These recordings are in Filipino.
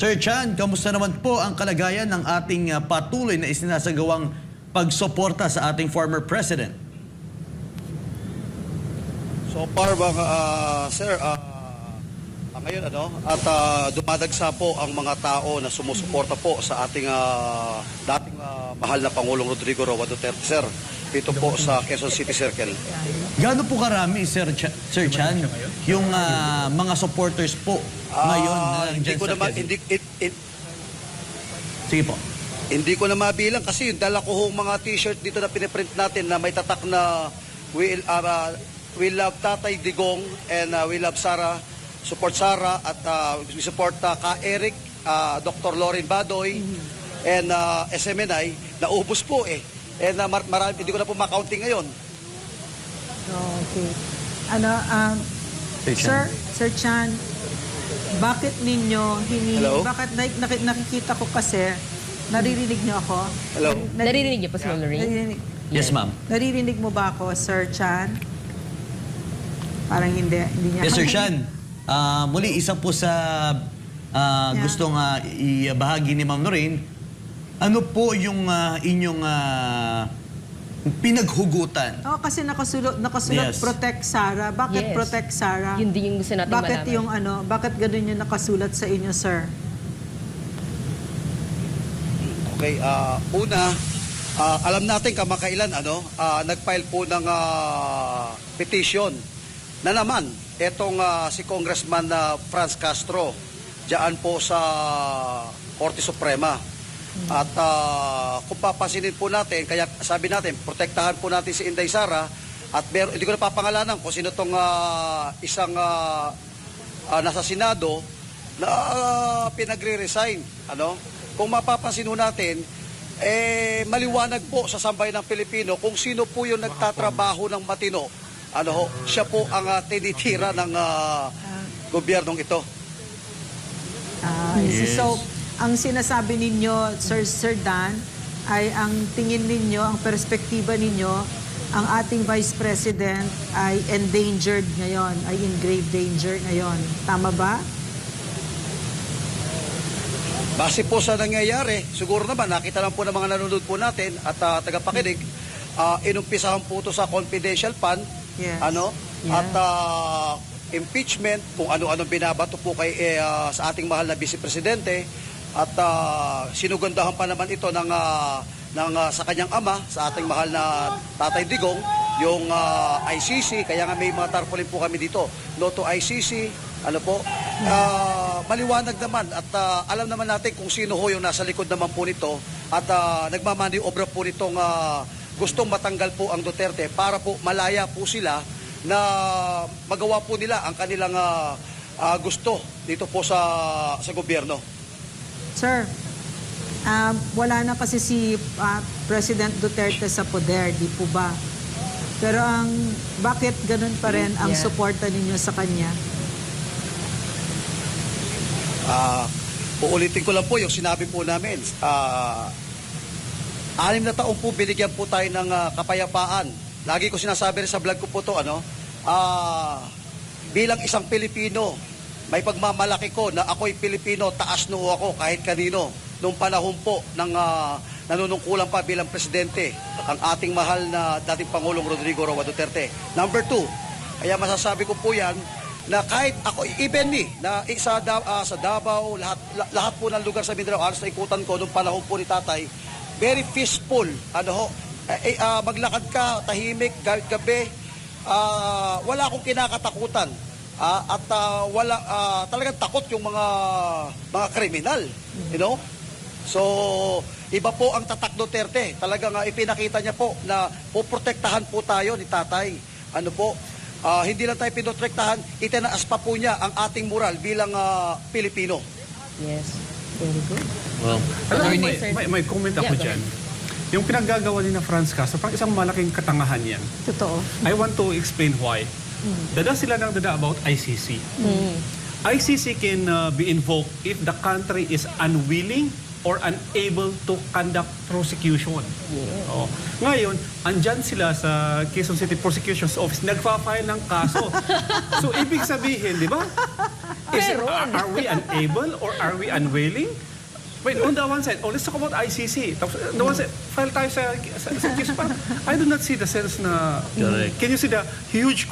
Sir Chan, kamusta naman po ang kalagayan ng ating patuloy na isinasagawang pagsuporta sa ating former president? So far, sir, ngayon at dumadagsa po ang mga tao na sumusuporta po sa ating dating mahal na Pangulong Rodrigo Roa Duterte, sir. Dito po sa Quezon City Circle. Gaano po karami, Sir Chan, yung mga supporters po ngayon na Hindi ko na Sige po. Hindi ko na mabilang kasi yung dala ko hong mga t-shirt dito na piniprint natin na may tatak na we love Tatay Digong and we love Sara, support Sara at we support Ka Eric, Dr. Loren Badoy and SMNI. Naubos po eh. And marami, hindi ko na po makaunting ngayon. Okay. Sir Chan, bakit ninyo bakit nakikita ko kasi, naririnig niyo ako? Hello? Naririnig niyo po, Sir Lorraine? Yes, ma'am. Naririnig mo ba ako, Sir Chan? Parang hindi niya. Yes, Sir Chan. Muli, isa po sa gustong ibahagi ni Ma'am Lorraine. Ano po yung inyong pinaghugutan? Kasi nakasulat Yes. Protect Sara. Bakit Yes. Protect Sara? Yun din yung gusto natin Bakit malaman. bakit ganun yung nakasulat sa inyo, sir? Okay, una, alam natin kamakailan nag-file po ng petition na naman etong si Congressman Franz Castro diyan po sa Korte Suprema. At kung papansinin po natin, kaya sabi natin, protektahan po natin si Inday Sara at hindi ko na papangalanan kung sino tong isang nasa Senado na pinagre-resign. Kung mapapansin natin, maliwanag po sa sambayan ng Pilipino kung sino po yung nagtatrabaho ng matino. Siya po ang tinitira ng gobyernong ito. Yes. So, ang sinasabi ninyo, Sir Dan, ay ang tingin ninyo, ang perspektiba ninyo, ang ating Vice President ay endangered ngayon, ay in grave danger ngayon. Tama ba? Base po sa nangyayari, siguro naman nakita lang po ng mga nanonood po natin at tagapakinig, inumpisahan po ito sa confidential fund, Yes. at impeachment, kung ano-ano binabato po sa ating mahal na Vice Presidente, at sinugandahan pa naman ito ng sa kanyang ama, sa ating mahal na Tatay Digong, yung ICC, kaya nga may mga tarpaulin po kami dito. No to ICC, maliwanag naman at alam naman natin kung sino ho yung nasa likod naman po nito at nagmamaniobra po nitong gustong matanggal po ang Duterte para po malaya po sila na magawa po nila ang kanilang gusto dito po sa gobyerno. Sir, wala na kasi si President Duterte sa poder, di po ba? Pero bakit ganun pa rin ang suporta ninyo sa kanya? Uulitin ko lang po yung sinabi po namin. 6 na taon po binigyan po tayo ng kapayapaan. Lagi ko sinasabi rin sa vlog ko po to, bilang isang Pilipino, may pagmamalaki ko na ako'y Pilipino, taas noo ako kahit kanino. Noong panahon po ng nanunungkulan pa bilang presidente, ang ating mahal na dating Pangulong Rodrigo Roa Duterte. Number 2, kaya masasabi ko po yan, na kahit ako, even na sa Davao, lahat po ng lugar sa Mindanao, halos na ikutan ko noong panahon po ni Tatay, very peaceful. Maglakad ka, tahimik, gabi, wala akong kinakatakutan. At wala talagang takot yung mga kriminal, So, iba po ang tatak Duterte. Talagang ipinakita niya po na poprotektahan po tayo ni Tatay. Hindi lang tayo pinoprotektahan, itinaas pa po niya ang ating moral bilang Pilipino. Yes. Very good. Well, may comment ako dyan. Yung pinaggagawa ni na Franz Castro, parang isang malaking katangahan yan. Totoo. I want to explain why. Dada sila ng dada about ICC. ICC can be invoked if the country is unwilling or unable to conduct prosecution. Oh. Ngayon, andyan sila sa Quezon City Prosecution's Office, nagfa-file ng kaso. So, ibig sabihin, di ba? Are we unable or are we unwilling? Wait, on the one side, let's talk about ICC. Tapos, on the one side, file tayo sa case. I do not see the sense na... Correct. Can you see the huge...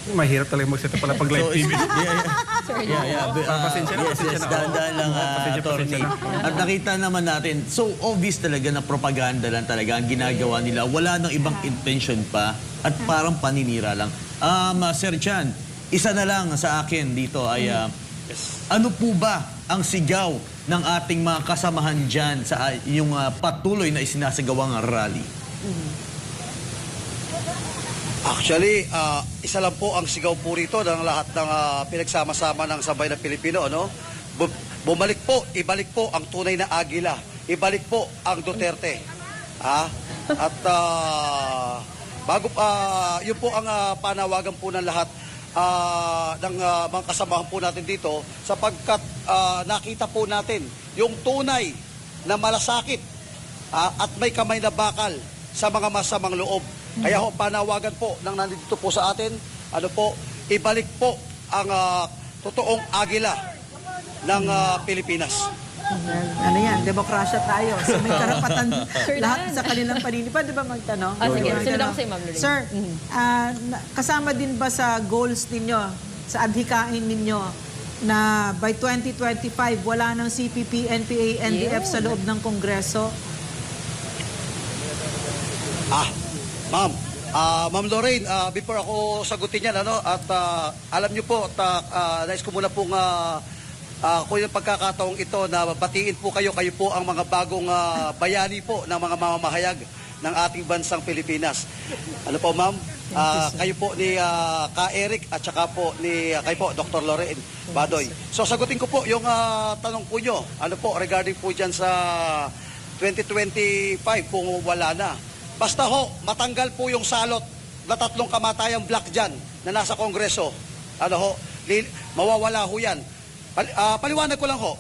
Mahirap talaga magsalita pala pag live TV. Pasensya na, pasensya na. Dahan-dahan lang, Pasensya attorney. na. At nakita naman natin, so obvious talaga na propaganda lang talaga ang ginagawa nila. Wala nang ibang intention pa at parang paninira lang. Sir Chan, isa na lang sa akin dito ay, ano po ba ang sigaw ng ating mga kasamahan dyan sa yung patuloy na isinasagawang rally? Actually, isa lang po ang sigaw po rito ng lahat ng pinagsama-sama ng sabay na Pilipino. No? Bumalik po, ibalik po ang tunay na Agila. Ibalik po ang Duterte. At yun po ang panawagan po ng lahat ng mga kasamahan po natin dito sapagkat nakita po natin yung tunay na malasakit at may kamay na bakal sa mga masamang loob. Kaya ho, panawagan po ng nandito po sa atin, ibalik po ang totoong Agila ng Pilipinas. Ano yan, demokrasya tayo. So may karapatan lahat sa kanilang paninipad. Di ba magtanong? Sige, Magtanong. sunod ako sa Ma'am Lorraine. Sir, kasama din ba sa goals ninyo, sa adhikain ninyo, na by 2025, wala ng CPP, NPA, NDF sa loob ng Kongreso? Ma'am Lorraine, before ako sagutin yan, at alam niyo po, nais ko muna pong kung yung pagkakataong ito na batiin po kayo po ang mga bagong bayani po ng mga mamamahayag ng ating bansang Pilipinas. Ano po ma'am? Kayo po ni Ka Eric at saka po ni kayo po Dr. Lorraine Badoy. So sagutin ko po yung tanong po nyo, regarding po dyan sa 2025 kung wala na. Basta ho, matanggal po yung salot na 3 kamatayang black dyan na nasa Kongreso. Mawawala ho yan. Paliwanag ko lang ho,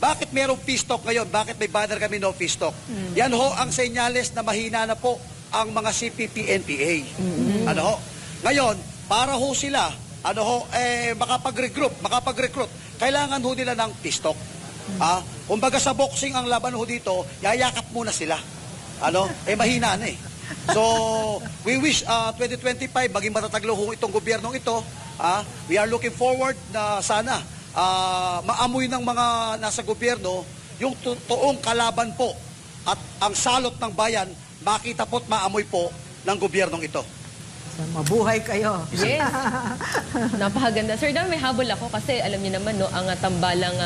bakit mayroong peace talk ngayon? Bakit may banner kami no peace talk? Yan ho ang senyales na mahina na po ang mga CPP-NPA. Ngayon, para ho sila, makapag-recruit, kailangan ho nila ng peace talk. Kumbaga sa boxing ang laban ho dito, yayakap muna sila. Mahina na eh. So, we wish 2025 maging matataglo ho itong gobyernong ito. We are looking forward na sana maamoy ng mga nasa gobyerno yung totoong kalaban po at ang salot ng bayan makita po at maamoy po ng gobyernong ito. So, mabuhay kayo. Yes. Napakaganda. Sir Dan, may habol ako kasi alam niyo naman, no, ang tambalang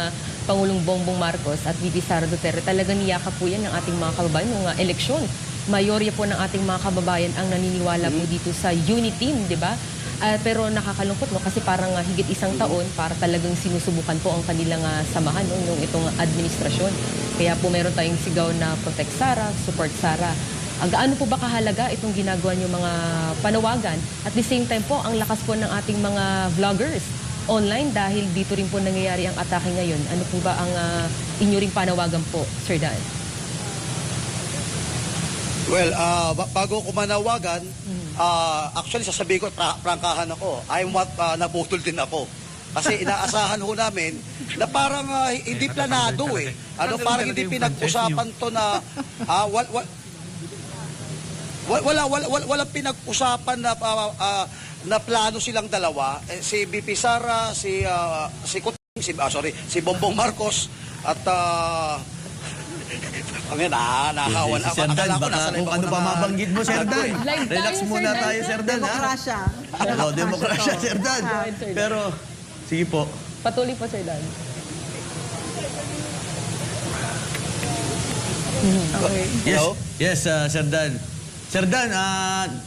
Pangulong Bongbong Marcos at VP Sara Duterte, talagang niyakap po yan ng ating mga kababayan ng eleksyon. Mayorya po ng ating mga kababayan ang naniniwala po dito sa unity team, di ba? Pero nakakalungkot, no, kasi parang higit isang taon para talagang sinusubukan po ang kanilang samahan nung itong administrasyon. Kaya po meron tayong sigaw na Protect Sara, Support Sara. Gaano po ba kahalaga itong ginagawa niyo mga panawagan? At the same time po, ang lakas po ng ating mga vloggers online dahil dito rin po nangyayari ang atake ngayon. Ano po ba ang inyo ring panawagan po, Sir Dan? Well, bago ko manawagan, actually sasabihin ko, prangkahan ako. Nabutol din ako. Kasi inaasahan ho namin na parang hindi planado eh. Parang hindi pinag-usapan to na walang pinag-usapan na plano silang dalawa. Si BP Sara, si Bongbong Marcos at nakakawan ako. Sir Dan, Akala ko baka nasa kung ano pa mabanggit mo, Sir Dan. Relax muna tayo, Sir Dan. Demokrasya. Demokrasya, Sir Dan. Pero, sige po. Patuloy po, Sir Dan. Okay. Yes, Sir Dan. Sir Dan,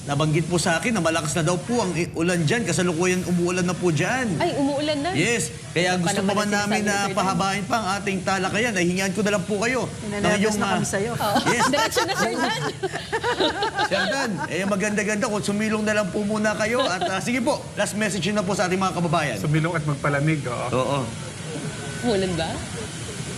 nabanggit po sa akin na malakas na daw po ang ulan dyan. Kasalukuyan umuulan na po dyan. Ay, umuulan na? Yes. Kaya gusto pa man namin na pahabain pa ang ating talakayan. Nahingihan ko na lang po kayo. Nananabas na kami sa'yo. Yes. Diretso na, Sir Dan. Sir Dan, maganda-ganda kung sumilong na lang po muna kayo. At sige po, last message na po sa ating mga kababayan. Sumilong at magpalamig. Oo. Umuulan ba?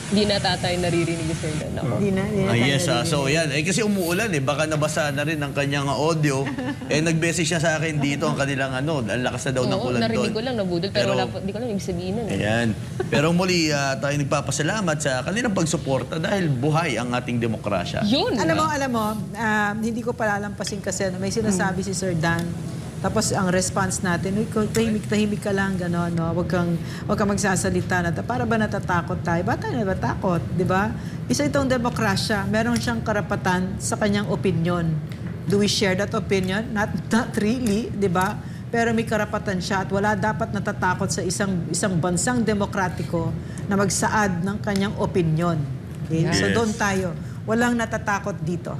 Di na tatay naririnig ni Sir Dan. Ako. Hindi na Yes, tayo so yan. Kasi umuulan baka nabasa na rin ang kanyang audio. Nag-message siya sa akin dito ang kanilang ang lakas na daw ng Oo, ulan doon. narinig ko lang, nabudol. Pero wala po, di ko lang ibig sabihin nun. Ayan. Pero muli, tayo nagpapasalamat sa kanilang pagsuporta dahil buhay ang ating demokrasya. Yun! Alam mo, hindi ko palalampasin kasi may sinasabi si Sir Dan. Tapos ang response natin, uy, tahimik ka lang, gano'n, no? Huwag kang magsasalita na, para ba natatakot tayo? Ba't tayo natatakot, di ba? Isa itong demokrasya, meron siyang karapatan sa kanyang opinion. Do we share that opinion? Not really, di ba? Pero may karapatan siya at wala dapat natatakot sa isang bansang demokratiko na magsaad ng kanyang opinion. Okay? So Yes. doon tayo. Walang natatakot dito.